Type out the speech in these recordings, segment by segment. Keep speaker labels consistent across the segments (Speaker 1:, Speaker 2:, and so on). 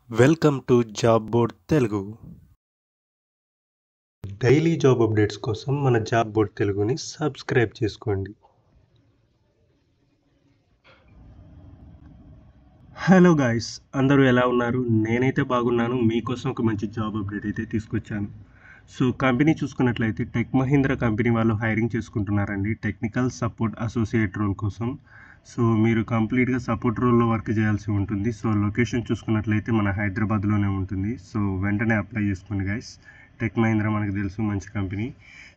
Speaker 1: Welcome to job board Telugu. Daily job updates కోసం మన job board తెలుగుని సబ్స్క్రైబ్ చేసుకోండి. హలో గాయ్స్, అందరూ ఎలా ఉన్నారు? నేనైతే బాగున్నాను. మీకోసం ఒక మంచి జాబ్ అప్డేట్ అయితే తీసుకొచ్చాను. సో కంపెనీ చూసుకున్నట్లయితే టెక్ మహీంద్రా కంపెనీ వాళ్ళు హైరింగ్ చేసుకుంటున్నారండి టెక్నికల్ సపోర్ట్ అసోసియేట్ రోల్ కోసం. సో మీరు కంప్లీట్గా సపోర్ట్ రోల్లో వర్క్ చేయాల్సి ఉంటుంది. సో లొకేషన్ చూసుకున్నట్లయితే మన హైదరాబాద్లోనే ఉంటుంది. సో వెంటనే అప్లై చేసుకోండి గైస్. టెక్ మహీంద్రా మనకు తెలుసు, మంచి కంపెనీ.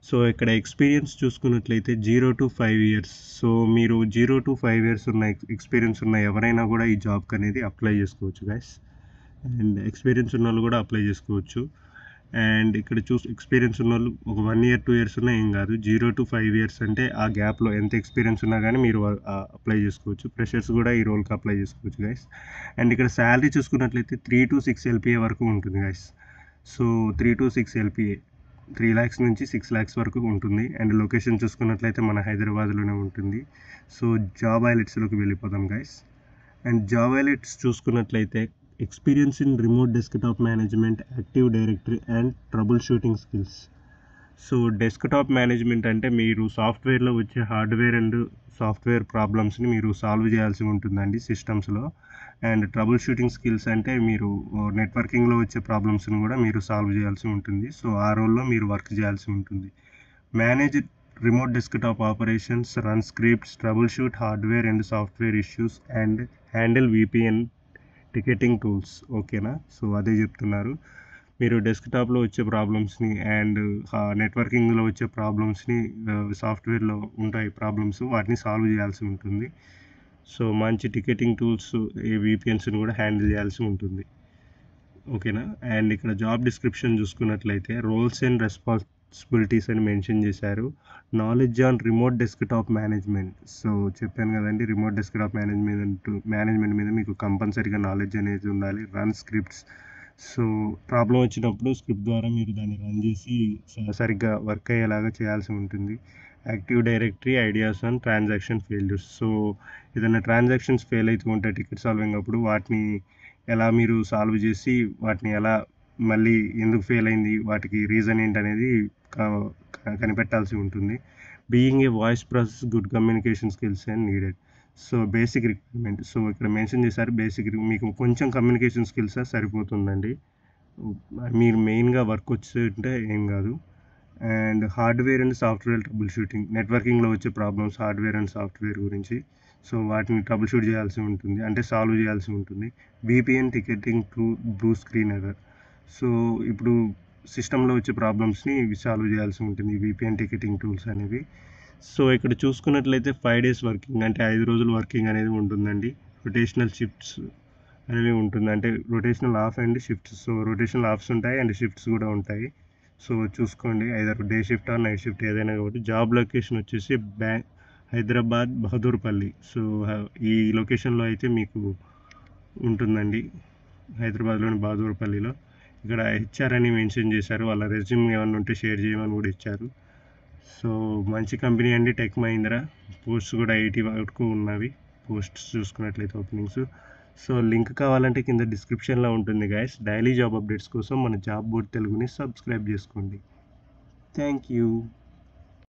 Speaker 1: సో ఇక్కడ ఎక్స్పీరియన్స్ చూసుకున్నట్లయితే 0 to 5 years. సో మీరు 0 to 5 years ఉన్న ఎక్స్పీరియన్స్ ఉన్న ఎవరైనా కూడా ఈ జాబ్కి అనేది అప్లై చేసుకోవచ్చు గైస్. అండ్ ఎక్స్పీరియన్స్ ఉన్న వాళ్ళు కూడా అప్లై చేసుకోవచ్చు. అండ్ ఇక్కడ ఎక్స్పీరియన్స్ ఉన్న వాళ్ళు ఒక 1 year 2 years ఉన్నా ఏం కాదు. 0 to 5 years అంటే ఆ గ్యాప్లో ఎంత ఎక్స్పీరియన్స్ ఉన్నా కానీ మీరు అప్లై చేసుకోవచ్చు. ఫ్రెషర్స్ కూడా ఈ రోల్కి అప్లై చేసుకోవచ్చు గైస్. అండ్ ఇక్కడ శాలరీ చూసుకున్నట్లయితే 3 to 6 LPA వరకు ఉంటుంది guys. So 3 to 6 LPA, 3 lakhs నుంచి 6 lakhs వరకు ఉంటుంది. అండ్ లొకేషన్ చూసుకున్నట్లయితే మన హైదరాబాద్లోనే ఉంటుంది. సో జాబ్ హైలైట్స్లోకి వెళ్ళిపోతాం గైస్. అండ్ జాబ్ హైలైట్స్ చూసుకున్నట్లయితే experience in remote desktop management, active directory and trouble shooting skills. So desktop management అంటే మీరు సాఫ్ట్వేర్లో వచ్చే హార్డ్వేర్ అండ్ సాఫ్ట్వేర్ ప్రాబ్లమ్స్ని మీరు సాల్వ్ చేయాల్సి ఉంటుందండి సిస్టమ్స్లో. అండ్ ట్రబుల్ షూటింగ్ స్కిల్స్ అంటే మీరు నెట్వర్కింగ్లో వచ్చే ప్రాబ్లమ్స్ని కూడా మీరు సాల్వ్ చేయాల్సి ఉంటుంది. సో ఆ రోల్లో మీరు వర్క్ చేయాల్సి ఉంటుంది. Manage remote desktop operations, run scripts, trouble shoot hardware and software issues and handle VPN ticketing tools. ఓకేనా? సో అదే చెప్తున్నారు. మీరు డెస్క్టాప్లో వచ్చే ప్రాబ్లమ్స్ని అండ్ నెట్వర్కింగ్లో వచ్చే ప్రాబ్లమ్స్ని, సాఫ్ట్వేర్లో ఉంటాయి ప్రాబ్లమ్స్, వాటిని సాల్వ్ చేయాల్సి ఉంటుంది. సో మంచి టికెటింగ్ టూల్స్, VPNస్ని కూడా హ్యాండిల్ చేయాల్సి ఉంటుంది. ఓకేనా? అండ్ ఇక్కడ జాబ్ డిస్క్రిప్షన్ చూసుకున్నట్లయితే రోల్స్ అండ్ రెస్పాన్సిబిలిటీస్ అని మెన్షన్ చేశారు. Knowledge on remote desktop management. So చెప్పాను కదండి, రిమోట్ డెస్క్టాప్ మేనేజ్మెంట్ మీద మీకు కంపల్సరీగా నాలెడ్జ్ అనేది ఉండాలి. Run scripts. సో ప్రాబ్లం వచ్చినప్పుడు స్క్రిప్ట్ ద్వారా మీరు దాన్ని రన్ చేసి సరిగ్గా వర్క్ అయ్యేలాగా చేయాల్సి ఉంటుంది. Active directory, ideas on transaction failures. So ఏదైనా ట్రాన్సాక్షన్స్ ఫెయిల్ అవుతూ ఉంటాయి టికెట్ సాల్వింగ్ అప్పుడు, వాటిని ఎలా మీరు సాల్వ్ చేసి వాటిని ఎలా మళ్ళీ ఎందుకు ఫెయిల్ అయింది, వాటికి రీజన్ ఏంటనేది కనిపెట్టాల్సి ఉంటుంది. Being a voice process, good communication skills and needed. So basic requirement. So ఇక్కడ మెన్షన్ చేశారు బేసిక్, మీకు కొంచెం కమ్యూనికేషన్ స్కిల్స్ సరిపోతుందండి. మీరు మెయిన్గా వర్క్ వచ్చి ఏం కాదు. And hardware and software troubleshooting, నెట్వర్కింగ్లో వచ్చే ప్రాబ్లమ్స్ హార్డ్వేర్ అండ్ సాఫ్ట్వేర్ గురించి. సో వాటిని ట్రబుల్ షూట్ చేయాల్సి ఉంటుంది, అంటే సాల్వ్ చేయాల్సి ఉంటుంది. VPN ticketing to blue screen error. So ఇప్పుడు సిస్టంలో వచ్చే ప్రాబ్లమ్స్ని సాల్వ్ చేయాల్సి ఉంటుంది VPN టికెటింగ్ టూల్స్ అనేవి. సో ఇక్కడ చూసుకున్నట్లయితే 5 days వర్కింగ్, అంటే 5 రోజులు వర్కింగ్ అనేది ఉంటుందండి. రొటేషనల్ షిఫ్ట్స్ అనేవి ఉంటుంది, అంటే rotational of and shifts. So rotational offs ఉంటాయి అండ్ షిఫ్ట్స్ కూడా ఉంటాయి. సో చూసుకోండి, either day shift or night shift ఏదైనా కాబట్టి. జాబ్ లొకేషన్ వచ్చేసి హైదరాబాద్ బహదూర్పల్లి. సో ఈ లొకేషన్లో అయితే మీకు ఉంటుందండి, హైదరాబాద్లోని బహదూర్పల్లిలో. ఇక్కడ HR అని మెన్షన్ చేశారు, వాళ్ళ రెజ్యూమ్ ఏమైనా ఉంటే షేర్ చేయమని కూడా ఇచ్చారు. సో మంచి కంపెనీ అండి టెక్ మహీంద్రా. పోస్ట్స్ కూడా 80 వరకు ఉన్నవి పోస్ట్స్ చూసుకున్నట్లయితే ఓపెనింగ్స్. సో లింక్ కావాలంటే కింద డిస్క్రిప్షన్లో ఉంటుంది గైస్. డైలీ జాబ్ అప్డేట్స్ కోసం మన జాబ్ బోర్డ్ తెలుగుని సబ్స్క్రైబ్ చేసుకోండి. Thank you.